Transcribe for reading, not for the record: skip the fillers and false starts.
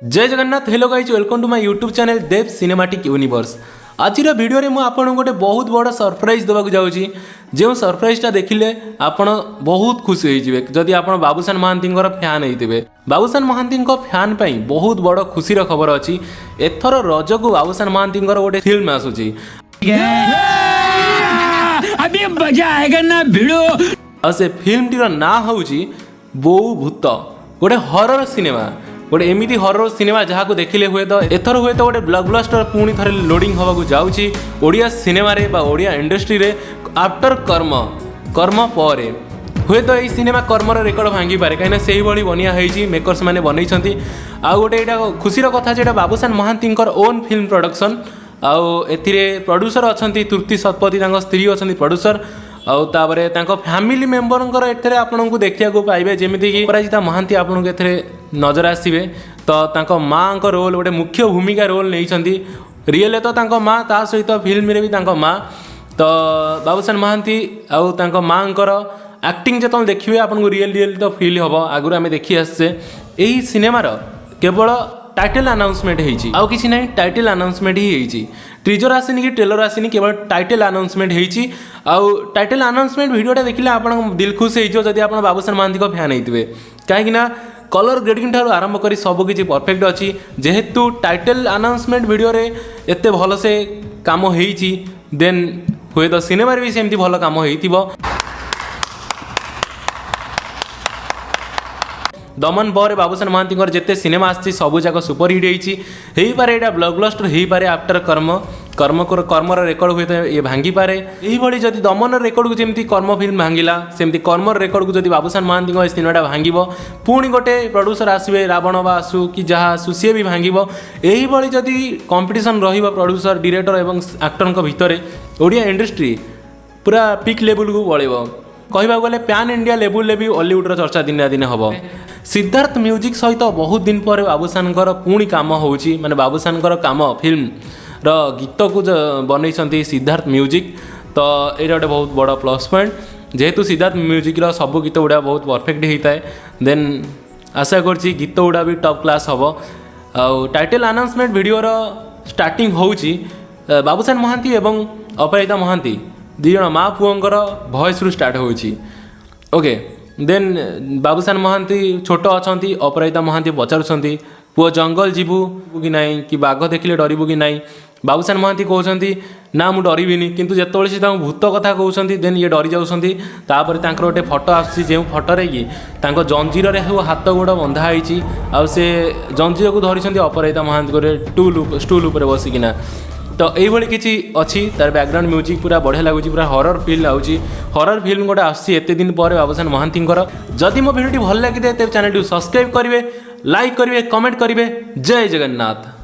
जय Jagannath. Hello guys, welcome to my YouTube channel Dev cinematic universe. आज video रे आपन गोटे बहुत बड़ सरप्राइज देवाक जाऊँगी। जो सरप्राइजटा देखिले आपण बहुत खुशी होइजिवे। जदि आपण बाबूशान महांती फैन होइतिबे, बाबूशान महांती फैन पई बहुत बड़ खुशीर खबर अछि। एथर रज को बाबूशान महांती गोटे फिल्म आसुची। अभी मजा आएगा ना भिड़ो। और से फिल्म टीर ना होउची बोऊ भूत, गोटे हरर सिनेमा, गोटे एमिति हरर सिनेमा जहाँ को देखिले हुए तो एथर हुए तो गोटे ब्लॉकबस्टर पुणी थे लोडिंग होगा जाऊँगी ओडिया सिनेमा रे बा ओडिया इंडस्ट्री रे आफ्टर कर्म कर्म पर हुए तो यही सिनेमा कर्मर रेकर्ड भांगी पारे कहीं से ही बनिया होती मेकर्स मैंने बनई। आउ गोटे यहाँ खुशीर कथा जो Babushan Mahanti own film production. आउ एथिरे प्रोड्यूसर अच्छा तृप्ति शतपथी स्त्री अच्छा प्रोड्यूसर। आउ तापरे तांको फैमिली मेंबर एथे आपन को देखा पाइबे जेमिति कि अपराजिता महांती आपन को एथे नजर आसवे। तो तांको माँ को रोल गोटे मुख्य भूमिका रोल नहीं रियल तो तांको माँ ता सहित फिल्म रे भी तांको माँ। तो बाबूशान महांती आउ तांको माँ एक्टिंग जो देखिए आपन को रियल तो फील हम आगुरी आम देखी आसचे। यही सिनेमार केवल टाइटल अनाउंसमेंट होती आउ किसी ना टाइटल अनाउंसमेंट ही होती। ट्रिजर आसनी कि ट्रेलर आसनी, केवल टाइटल अनाउंसमेंट होती। आउ टाइटल अनाउंसमेंट वीडियोटा देखिले आप दिल खुश हो जदि आप बाबूशान महांती फैन होते कहीं कलर ग्रेडिंग ठार आरंभ कर सबकि परफेक्ट अच्छी। जेहेतु टाइटल अनाउंसमेंट वीडियो रे एते भल से काम होती देन हुए तो सिनेमा भी सेमती भल काम हो। दमन पर बाबूशान महांती जिते सिनेमा आसी सबू जाक सुपरहिट हो पारे। यहाँ ब्लॉकबस्टर हो पारे आफ्टर कर्म कर्मर रेकर्ड हुए तो ये भांगी पारे। यही जदि दमन रेकर्ड को जमी कर्म फिल्म भांगिला सेमती कर्मर रेकर्ड को जदि बाबूशान महांती सिनेमाटा भांग पुणी गोटे प्रोड्यूसर आसवे रावण बा आसू कि जहाँ आसू सी भी भांग। यही जदि कंपटीशन प्रोड्यूसर डायरेक्टर और एक्टर भितर ओडिया इंडस्ट्री पूरा पिक लेवल को पड़ेब। कहवाक गले पैन इंडिया लेवल भी हॉलीवुड चर्चा दिन दिन हम। सिद्धार्थ म्यूजिक सहित बहुत दिन पर बाबूशान पुणी काम होची माने बाबूशान काम फिल्म रो गीत को बनई सिद्धार्थ म्यूजिक। तो ये गोटे बहुत बड़ा प्लस पॉइंट जेहेतु सिद्धार्थ म्यूजिक रो सब गीत गुड़ा बहुत परफेक्ट होता है। देन आशा करछि गीत गुड़ा भी टॉप क्लास हम। आउ टाइटल अनाउंसमेंट वीडियो रो स्टार्टिंग होची बाबूशान महांती एवं अपराजिता महांती दी जन माँ पुओंकर भॉइस रु स्टार्ट होची। ओके देन बाबूशान महांती छोट अच्छा अपराजिता महांती पचारुंट पुओ जंगल जीवु कि नाई कि बाघ देखिले डरबू कि नाई। बाबूशान महांती कहते ना मुझे डरबिनी किंतु जिते सी भूत कथा कहते देन ये डरी जापर गोटे फटो आसी जो फटोरे कि जंजीर हाथ गोड़ बंधाई आउ से जंजीर को धरी अपराजिता महांती स्टूल उपर बसिकिना। तो यही किसी अच्छी तार बैकग्राउंड म्यूजिक पूरा बढ़िया लगुच पूरा हरर फिल आउची। हरर फिल्म गोटे आते दिन पर बाबूशान महांती। जदि मो भिडियो भल लगी तेज चैनल सब्सक्राइब करेंगे, लाइक करेंगे, कमेंट करेंगे। जय जगन्नाथ।